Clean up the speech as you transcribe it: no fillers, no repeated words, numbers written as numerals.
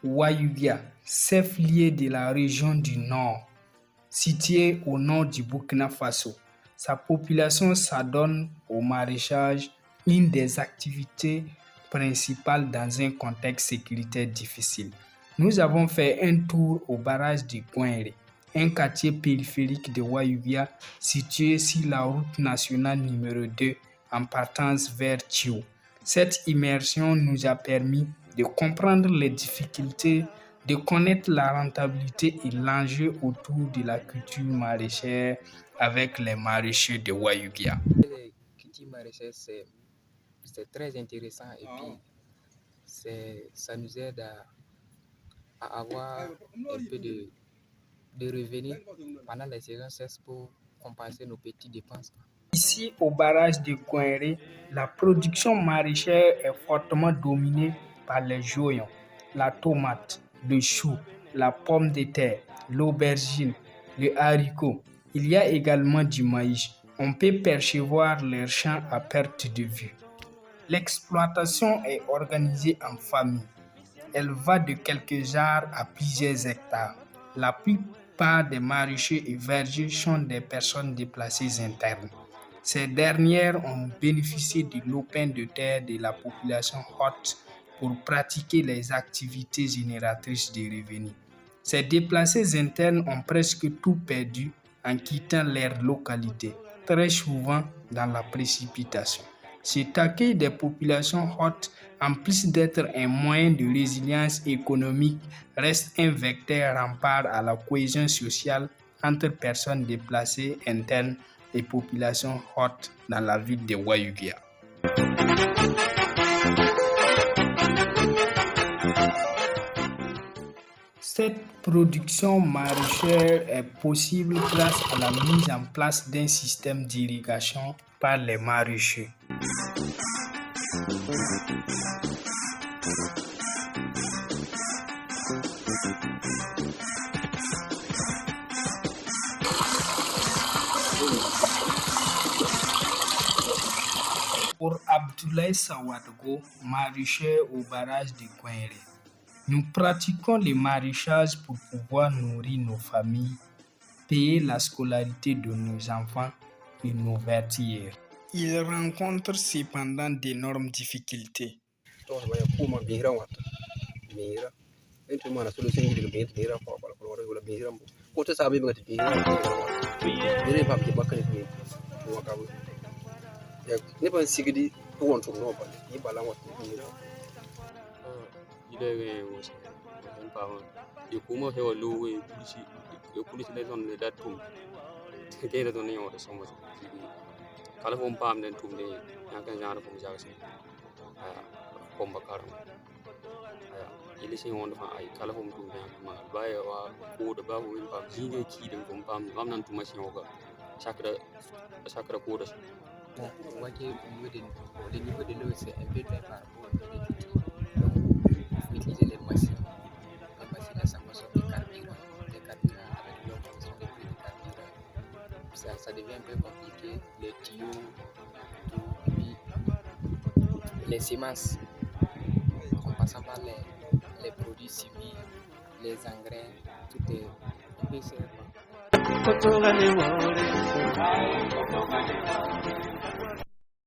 Wayugia, chef-lieu de la région du Nord, situé au nord du Burkina Faso. Sa population s'adonne au maraîchage, une des activités principales dans un contexte sécuritaire difficile. Nous avons fait un tour au barrage de Gouinré, un quartier périphérique de Wayugia situé sur la route nationale numéro 2 en partance vers Tchio. Cette immersion nous a permis de comprendre les difficultés, de connaître la rentabilité et l'enjeu autour de la culture maraîchère avec les maraîchers de Wayugia. Les cultures maraîchères, c'est très intéressant et puis ça nous aide à avoir un peu de revenus pendant les saisons sèches pour compenser nos petites dépenses. Ici, au barrage de Gouinré, la production maraîchère est fortement dominée par les joyons, la tomate, le chou, la pomme de terre, l'aubergine, le haricot. Il y a également du maïs. On peut percevoir leurs champs à perte de vue. L'exploitation est organisée en famille. Elle va de quelques arts à plusieurs hectares. La plupart des maraîchers et vergers sont des personnes déplacées internes. Ces dernières ont bénéficié de l'open de terre de la population haute pour pratiquer les activités génératrices de revenus. Ces déplacés internes ont presque tout perdu en quittant leur localité, très souvent dans la précipitation. Cet accueil des populations hautes, en plus d'être un moyen de résilience économique, reste un vecteur rempart à la cohésion sociale entre personnes déplacées internes et populations hautes dans la ville de Wayugia. Cette production maraîchère est possible grâce à la mise en place d'un système d'irrigation par les maraîchers. Pour Abdoulaye Sawadgo, maraîcher au barrage de Gouinré, nous pratiquons le maraîchage pour pouvoir nourrir nos familles, payer la scolarité de nos enfants et nos vertières. Il rencontre cependant d'énormes difficultés. On voit que le niveau de l'eau c'est un peu bas par rapport au niveau des petits. Donc, il faut utiliser les machines. Les machines, là, ça consomme des carburants. Avec l'augmentation des prix des carburants, ça devient un peu compliqué. Les tuyaux, tout, et puis les semences, en passant par les produits chimiques, les engrais, tout est un peu cher.